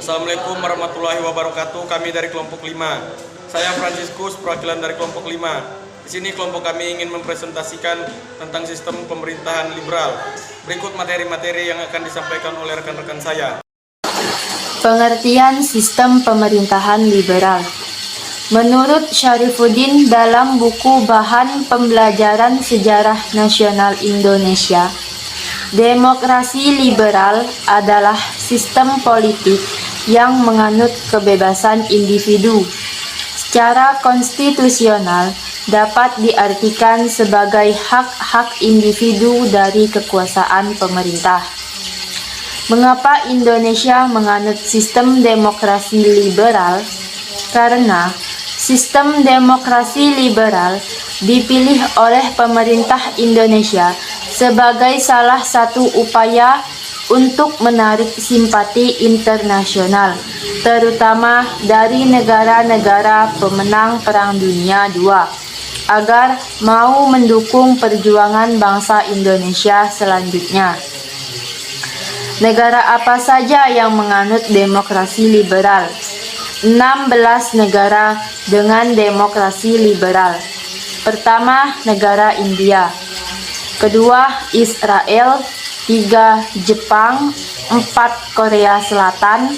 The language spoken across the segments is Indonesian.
Assalamualaikum warahmatullahi wabarakatuh. Kami dari kelompok 5. Saya Franciscus, perwakilan dari kelompok 5. Di sini kelompok kami ingin mempresentasikan tentang sistem pemerintahan liberal. Berikut materi-materi yang akan disampaikan oleh rekan-rekan saya. Pengertian sistem pemerintahan liberal. Menurut Syarifuddin dalam buku Bahan Pembelajaran Sejarah Nasional Indonesia, demokrasi liberal adalah sistem politik yang menganut kebebasan individu. Secara konstitusional dapat diartikan sebagai hak-hak individu dari kekuasaan pemerintah. Mengapa Indonesia menganut sistem demokrasi liberal? Karena sistem demokrasi liberal dipilih oleh pemerintah Indonesia sebagai salah satu upaya untuk menarik simpati internasional, terutama dari negara-negara pemenang Perang Dunia II, agar mau mendukung perjuangan bangsa Indonesia selanjutnya. Negara apa saja yang menganut demokrasi liberal? 16 negara dengan demokrasi liberal. Pertama, negara India. Kedua, Israel. 3, Jepang. 4, Korea Selatan.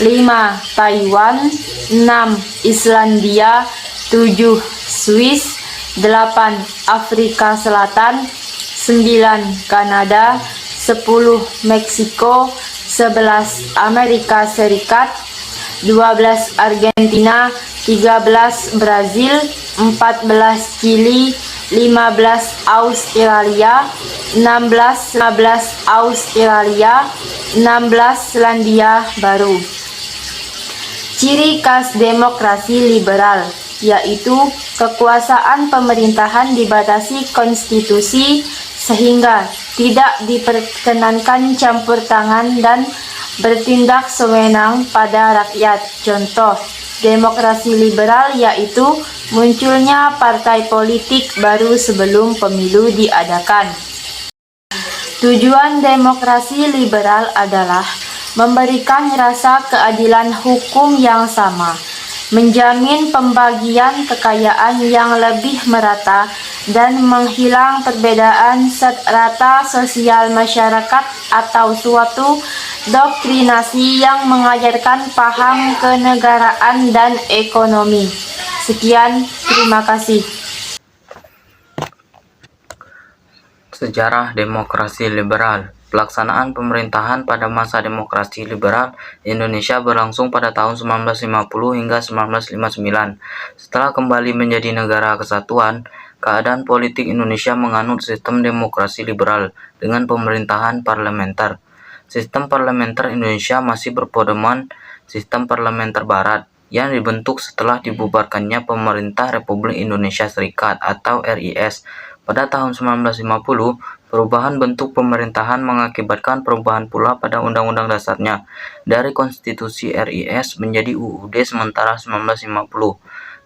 5, Taiwan. 6, Islandia. 7, Swiss. 8, Afrika Selatan. 9, Kanada. 10, Meksiko. 11, Amerika Serikat. 12, Argentina. 13, Brazil. 14, Chili. 15, Australia. 16, Australia. 16, Selandia Baru. Ciri khas demokrasi liberal yaitu kekuasaan pemerintahan dibatasi konstitusi sehingga tidak diperkenankan campur tangan dan bertindak sewenang pada rakyat. Contoh demokrasi liberal yaitu munculnya partai politik baru sebelum pemilu diadakan. Tujuan demokrasi liberal adalah memberikan rasa keadilan hukum yang sama, menjamin pembagian kekayaan yang lebih merata, dan menghilang perbedaan strata sosial masyarakat atau suatu doktrinasi yang mengajarkan paham kenegaraan dan ekonomi. Sekian, terima kasih. Sejarah demokrasi liberal. Pelaksanaan pemerintahan pada masa demokrasi liberal Indonesia berlangsung pada tahun 1950 hingga 1959. Setelah kembali menjadi negara kesatuan, keadaan politik Indonesia menganut sistem demokrasi liberal dengan pemerintahan parlementer. Sistem parlementer Indonesia masih berpedoman sistem parlementer barat yang dibentuk setelah dibubarkannya Pemerintah Republik Indonesia Serikat atau RIS. Pada tahun 1950, perubahan bentuk pemerintahan mengakibatkan perubahan pula pada Undang-Undang Dasarnya dari Konstitusi RIS menjadi UUD sementara 1950.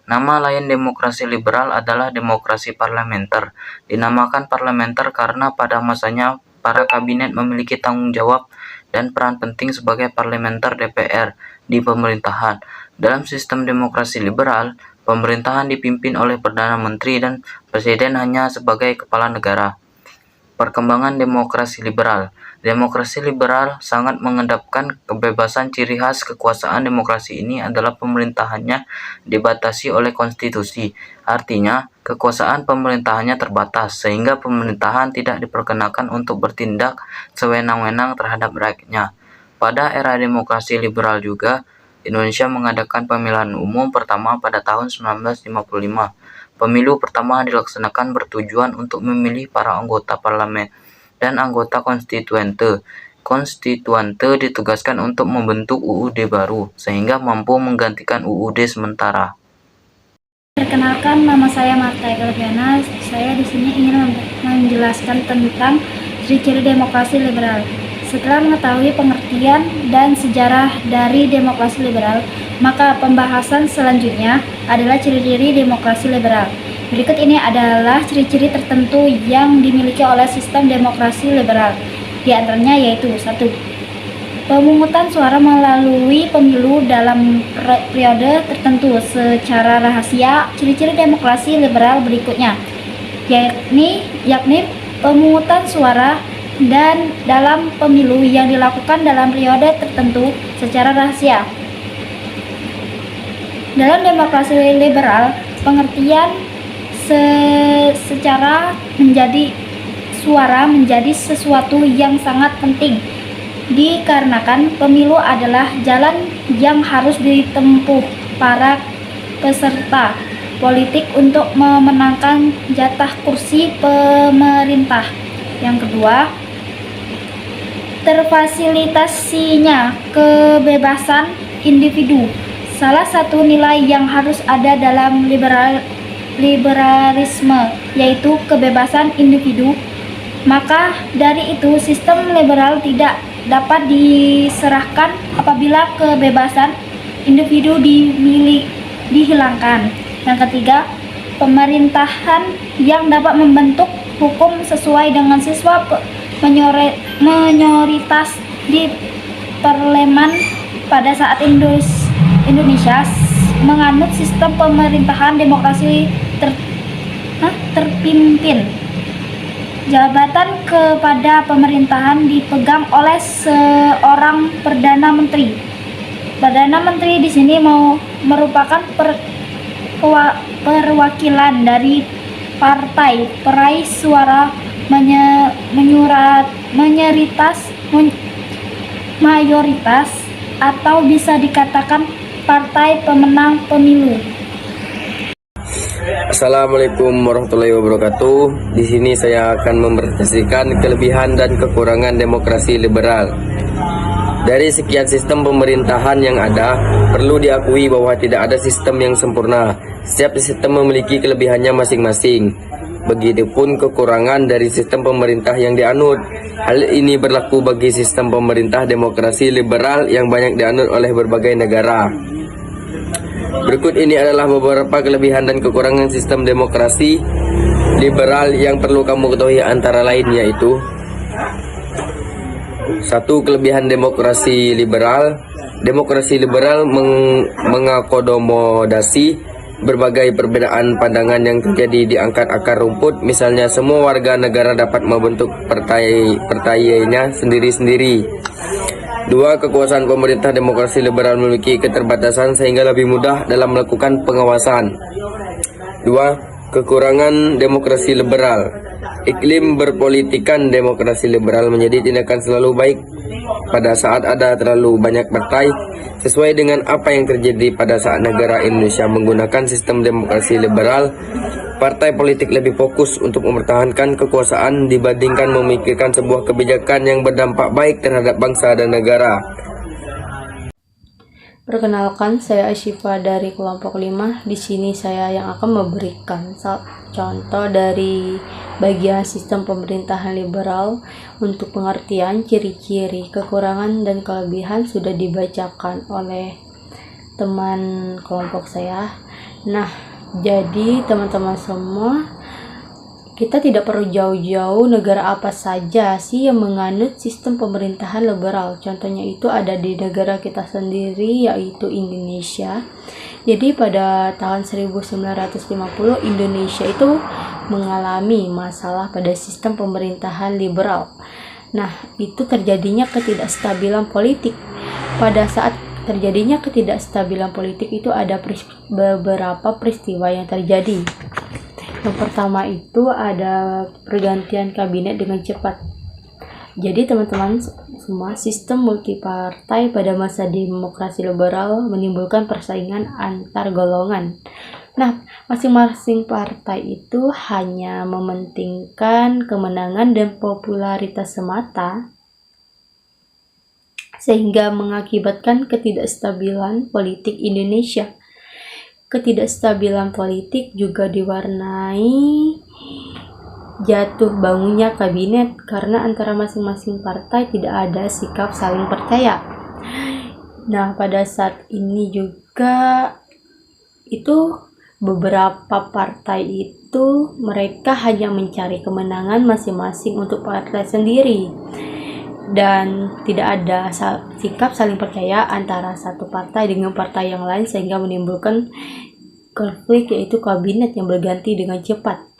Nama lain demokrasi liberal adalah demokrasi parlementer. Dinamakan parlementer karena pada masanya para kabinet memiliki tanggung jawab dan peran penting sebagai parlementer DPR di pemerintahan. Dalam sistem demokrasi liberal, pemerintahan dipimpin oleh Perdana Menteri dan Presiden hanya sebagai kepala negara. Perkembangan demokrasi liberal. Demokrasi liberal sangat mengedepankan kebebasan. Ciri khas kekuasaan demokrasi ini adalah pemerintahannya dibatasi oleh konstitusi. Artinya, kekuasaan pemerintahannya terbatas, sehingga pemerintahan tidak diperkenakan untuk bertindak sewenang-wenang terhadap rakyatnya. Pada era demokrasi liberal juga, Indonesia mengadakan pemilihan umum pertama pada tahun 1955. Pemilu pertama dilaksanakan bertujuan untuk memilih para anggota parlemen dan anggota konstituante. Konstituante ditugaskan untuk membentuk UUD baru, sehingga mampu menggantikan UUD sementara. Perkenalkan, nama saya Marta Egelviana. Saya di sini ingin menjelaskan tentang ciri-ciri demokrasi liberal. Setelah mengetahui pengertian dan sejarah dari demokrasi liberal, maka pembahasan selanjutnya adalah ciri-ciri demokrasi liberal. Berikut ini adalah ciri-ciri tertentu yang dimiliki oleh sistem demokrasi liberal. Di antaranya yaitu 1. pemungutan suara melalui pemilu dalam periode tertentu secara rahasia. Ciri-ciri demokrasi liberal berikutnya, yakni pemungutan suara dan dalam pemilu yang dilakukan dalam periode tertentu secara rahasia. Dalam demokrasi liberal, pengertian secara suara menjadi sesuatu yang sangat penting, dikarenakan pemilu adalah jalan yang harus ditempuh para peserta politik untuk memenangkan jatah kursi pemerintah. Yang kedua, terfasilitasinya kebebasan individu. Salah satu nilai yang harus ada dalam liberalisme yaitu kebebasan individu. Maka dari itu sistem liberal tidak dapat diserahkan apabila kebebasan individu dihilangkan. Yang ketiga, pemerintahan yang dapat membentuk hukum sesuai dengan siswa mayoritas di parlemen pada saat Indonesia menganut sistem pemerintahan demokrasi terpimpin. Jabatan kepada pemerintahan dipegang oleh seorang perdana menteri. Perdana menteri di sini merupakan perwakilan dari partai peraih suara mayoritas atau bisa dikatakan partai pemenang pemilu. Assalamualaikum warahmatullahi wabarakatuh. Di sini saya akan mempresentasikan kelebihan dan kekurangan demokrasi liberal. Dari sekian sistem pemerintahan yang ada, perlu diakui bahwa tidak ada sistem yang sempurna. Setiap sistem memiliki kelebihannya masing-masing. Begitupun kekurangan dari sistem pemerintah yang dianut. Hal ini berlaku bagi sistem pemerintah demokrasi liberal yang banyak dianut oleh berbagai negara. Berikut ini adalah beberapa kelebihan dan kekurangan sistem demokrasi liberal yang perlu kamu ketahui, antara lain yaitu: 1. Kelebihan demokrasi liberal. Demokrasi liberal mengakomodasi berbagai perbedaan pandangan yang terjadi di akar rumput. Misalnya, semua warga negara dapat membentuk partainya sendiri-sendiri. 2. Kekuasaan pemerintah demokrasi liberal memiliki keterbatasan sehingga lebih mudah dalam melakukan pengawasan. 2. Kekurangan demokrasi liberal. Iklim berpolitikan demokrasi liberal menjadi tindakan selalu baik pada saat ada terlalu banyak partai, sesuai dengan apa yang terjadi pada saat negara Indonesia menggunakan sistem demokrasi liberal. Partai politik lebih fokus untuk mempertahankan kekuasaan dibandingkan memikirkan sebuah kebijakan yang berdampak baik terhadap bangsa dan negara. Perkenalkan, saya Asyifa dari kelompok 5. Di sini saya yang akan memberikan contoh dari bagian sistem pemerintahan liberal. Untuk pengertian, ciri-ciri, kekurangan, dan kelebihan sudah dibacakan oleh teman kelompok saya. Nah, jadi teman-teman semua, kita tidak perlu jauh-jauh negara apa saja sih yang menganut sistem pemerintahan liberal. Contohnya itu ada di negara kita sendiri, yaitu Indonesia. Jadi pada tahun 1950 Indonesia itu mengalami masalah pada sistem pemerintahan liberal. Nah, itu terjadinya ketidakstabilan politik. Pada saat terjadinya ketidakstabilan politik itu ada beberapa peristiwa yang terjadi. Yang pertama itu ada pergantian kabinet dengan cepat. Jadi teman-teman semua, sistem multipartai pada masa demokrasi liberal menimbulkan persaingan antar golongan. Nah, masing-masing partai itu hanya mementingkan kemenangan dan popularitas semata, sehingga mengakibatkan ketidakstabilan politik Indonesia. Ketidakstabilan politik juga diwarnai jatuh bangunnya kabinet karena antara masing-masing partai tidak ada sikap saling percaya. Nah, pada saat ini juga itu beberapa partai itu mereka hanya mencari kemenangan masing-masing untuk partai sendiri. dan tidak ada sikap saling percaya antara satu partai dengan partai yang lain sehingga menimbulkan konflik, yaitu kabinet yang berganti dengan cepat.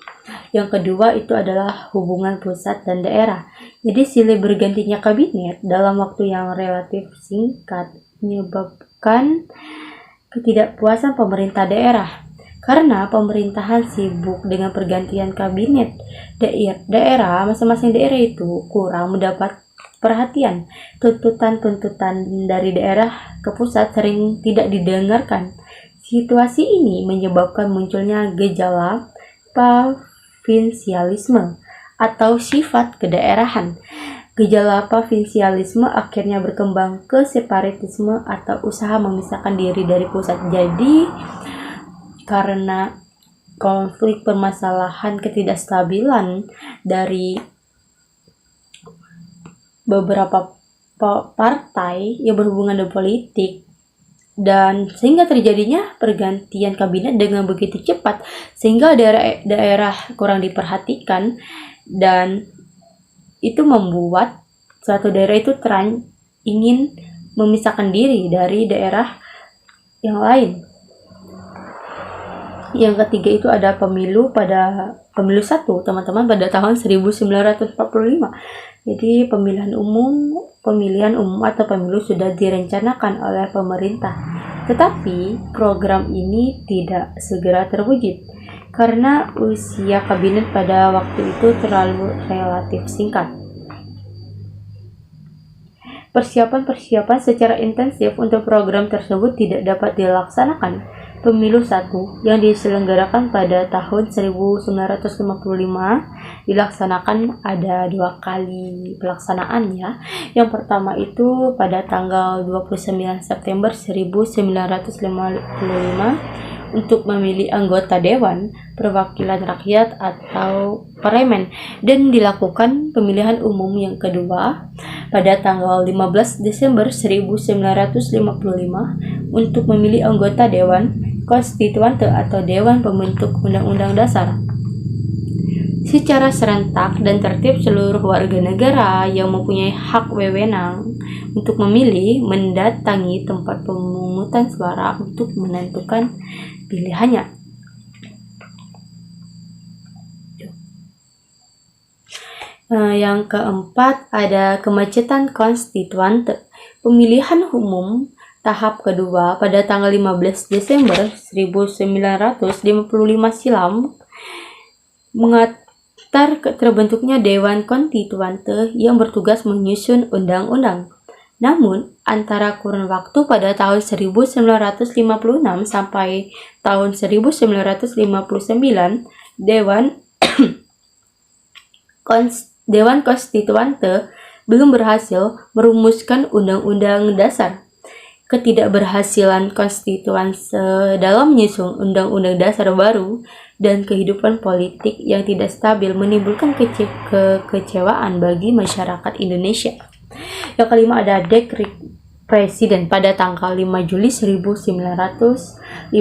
Yang kedua itu adalah hubungan pusat dan daerah. Jadi silih bergantinya kabinet dalam waktu yang relatif singkat menyebabkan ketidakpuasan pemerintah daerah. Karena pemerintahan sibuk dengan pergantian kabinet, daerah masing-masing daerah itu kurang mendapat perhatian. Tuntutan-tuntutan dari daerah ke pusat sering tidak didengarkan. Situasi ini menyebabkan munculnya gejala provinsialisme atau sifat kedaerahan. Gejala provinsialisme akhirnya berkembang ke separatisme atau usaha memisahkan diri dari pusat. Jadi karena konflik permasalahan ketidakstabilan dari beberapa partai yang berhubungan dengan politik, dan sehingga terjadinya pergantian kabinet dengan begitu cepat sehingga daerah kurang diperhatikan, dan itu membuat suatu daerah itu ingin memisahkan diri dari daerah yang lain. Yang ketiga itu ada pemilu satu, teman-teman, pada tahun 1945. Jadi pemilihan umum atau pemilu sudah direncanakan oleh pemerintah. Tetapi program ini tidak segera terwujud karena usia kabinet pada waktu itu terlalu relatif singkat. Persiapan secara intensif untuk program tersebut tidak dapat dilaksanakan. Pemilu 1 yang diselenggarakan pada tahun 1955 dilaksanakan ada 2 kali pelaksanaan ya. Yang pertama itu pada tanggal 29 September 1955 untuk memilih anggota Dewan Perwakilan Rakyat atau Parlemen, dan dilakukan pemilihan umum yang kedua pada tanggal 15 Desember 1955 untuk memilih anggota Dewan Konstituante atau Dewan Pembentuk Undang-Undang Dasar. Secara serentak dan tertib, seluruh warga negara yang mempunyai hak wewenang untuk memilih mendatangi tempat pemungutan suara untuk menentukan pilihannya. Yang keempat ada kemacetan konstituante. Pemilihan umum tahap kedua pada tanggal 15 Desember 1955 silam mengantar terbentuknya Dewan Konstituante yang bertugas menyusun undang-undang. Namun, antara kurun waktu pada tahun 1956 sampai tahun 1959, Dewan Konstituante belum berhasil merumuskan Undang-Undang Dasar. Ketidakberhasilan konstituante dalam menyusun Undang-Undang Dasar baru dan kehidupan politik yang tidak stabil menimbulkan kekecewaan bagi masyarakat Indonesia. Yang kelima ada dekret presiden pada tanggal 5 Juli 1959.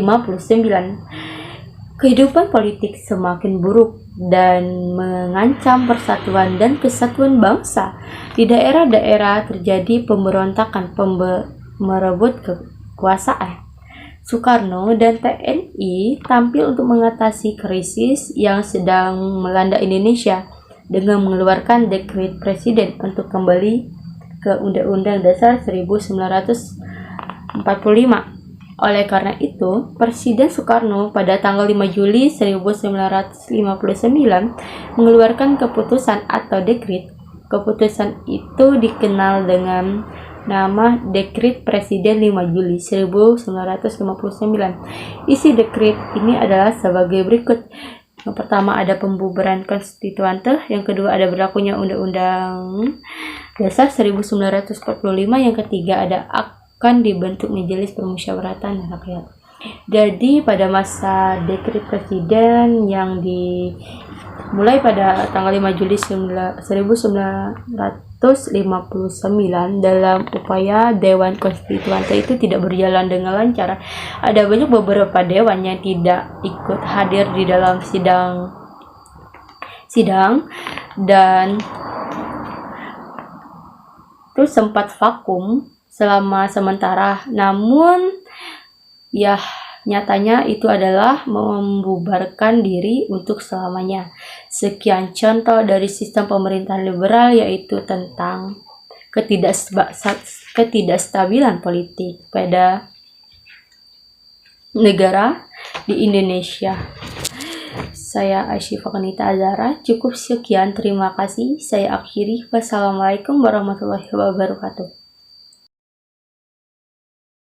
Kehidupan politik semakin buruk dan mengancam persatuan dan kesatuan bangsa. Di daerah-daerah terjadi pemberontakan merebut kekuasaan. Soekarno dan TNI tampil untuk mengatasi krisis yang sedang melanda Indonesia dengan mengeluarkan dekret presiden untuk kembali ke Undang-Undang Dasar 1945. Oleh karena itu, Presiden Soekarno pada tanggal 5 Juli 1959 mengeluarkan keputusan atau dekret. Keputusan itu dikenal dengan nama Dekret Presiden 5 Juli 1959. Isi dekret ini adalah sebagai berikut. Yang pertama ada pembubaran konstituante, yang kedua ada berlakunya Undang-Undang Dasar 1945, yang ketiga ada akan dibentuk Majelis Permusyawaratan Rakyat. Jadi pada masa dekret presiden yang dimulai pada tanggal 5 Juli 1959 dalam upaya Dewan Konstituante itu tidak berjalan dengan lancar. Ada banyak beberapa dewan yang tidak ikut hadir di dalam sidang dan itu sempat vakum selama sementara, namun ya nyatanya itu adalah membubarkan diri untuk selamanya. Sekian contoh dari sistem pemerintahan liberal, yaitu tentang ketidakstabilan politik pada negara di Indonesia. Saya Asyifa Kanita Azara, cukup sekian, terima kasih. Saya akhiri. Wassalamualaikum warahmatullahi wabarakatuh.